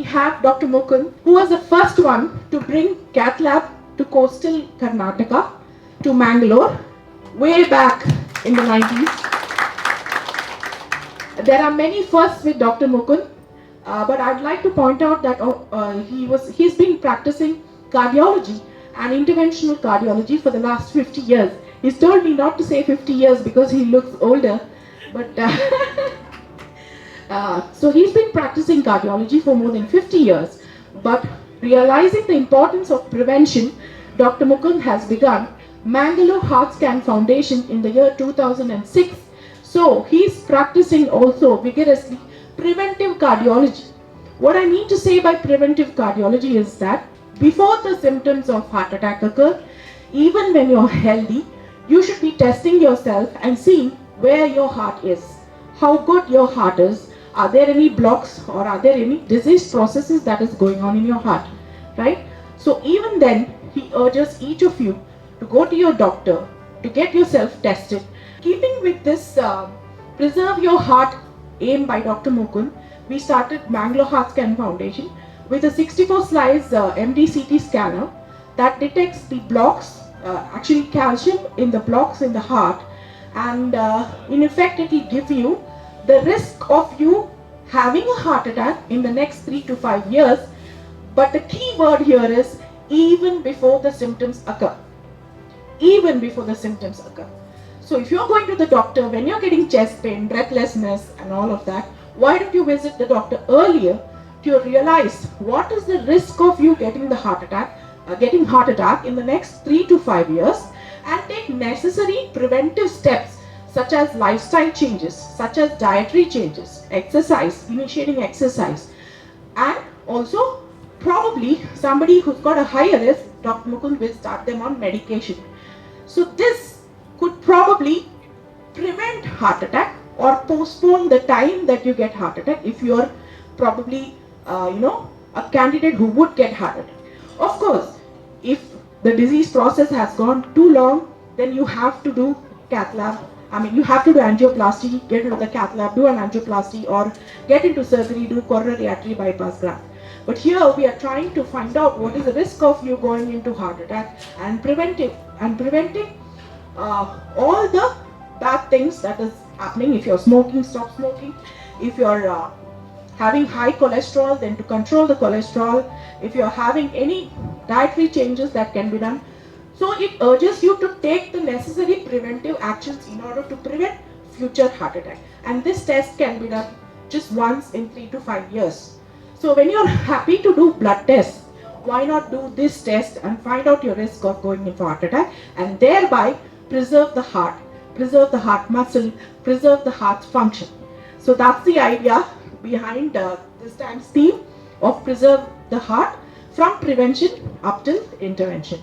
have Dr. Mukund, who was the first one to bring cath lab to coastal Karnataka, to Mangalore, way back in the 90s. There are many firsts with Dr. Mukund, but I'd like to point out that he's been practicing cardiology and interventional cardiology for the last 50 years. He's told me not to say 50 years because he looks older, but so he's been practicing cardiology for more than 50 years. But realizing the importance of prevention, Dr. Mukund has begun Mangalore Heartscan Foundation in the year 2006. So he's practicing also vigorously preventive cardiology. What I mean to say by preventive cardiology is that before the symptoms of heart attack occur, even when you're healthy, you should be testing yourself and seeing where your heart is, how good your heart is, are there any blocks or are there any disease processes that is going on in your heart, right? So even then, he urges each of you to go to your doctor to get yourself tested. Keeping with this Preserve Your Heart aim by Dr. Mukund, we started Mangalore Heartscan Foundation with a 64 slice MDCT scanner that detects the blocks, actually calcium in the blocks in the heart, and in effect it will give you the risk of you having a heart attack in the next 3 to 5 years. But the key word here is even before the symptoms occur. Even before the symptoms occur. So if you're going to the doctor when you're getting chest pain, breathlessness and all of that, why don't you visit the doctor earlier to realize what is the risk of you getting the heart attack, in the next 3 to 5 years, and take necessary preventive steps such as lifestyle changes, such as dietary changes, exercise, initiating exercise, and also probably somebody who's got a higher risk, Dr. Mukund will start them on medication. So this could probably prevent heart attack or postpone the time that you get heart attack if you're probably a candidate who would get heart attack. Of course, if the disease process has gone too long, then you have to do cath lab. You have to do angioplasty, get into the cath lab, do an angioplasty, or get into surgery, do coronary artery bypass graft. But here we are trying to find out what is the risk of you going into heart attack and preventing all the bad things that is happening. If you're smoking, stop smoking. If you're having high cholesterol, then to control the cholesterol. If you're having any dietary changes that can be done. So it urges you to take the necessary preventive actions in order to prevent future heart attack. And this test can be done just once in 3 to 5 years. So when you're happy to do blood tests, why not do this test and find out your risk of going into heart attack and thereby preserve the heart muscle, preserve the heart's function. So that's the idea behind this time's theme of preserve the heart from prevention up till intervention.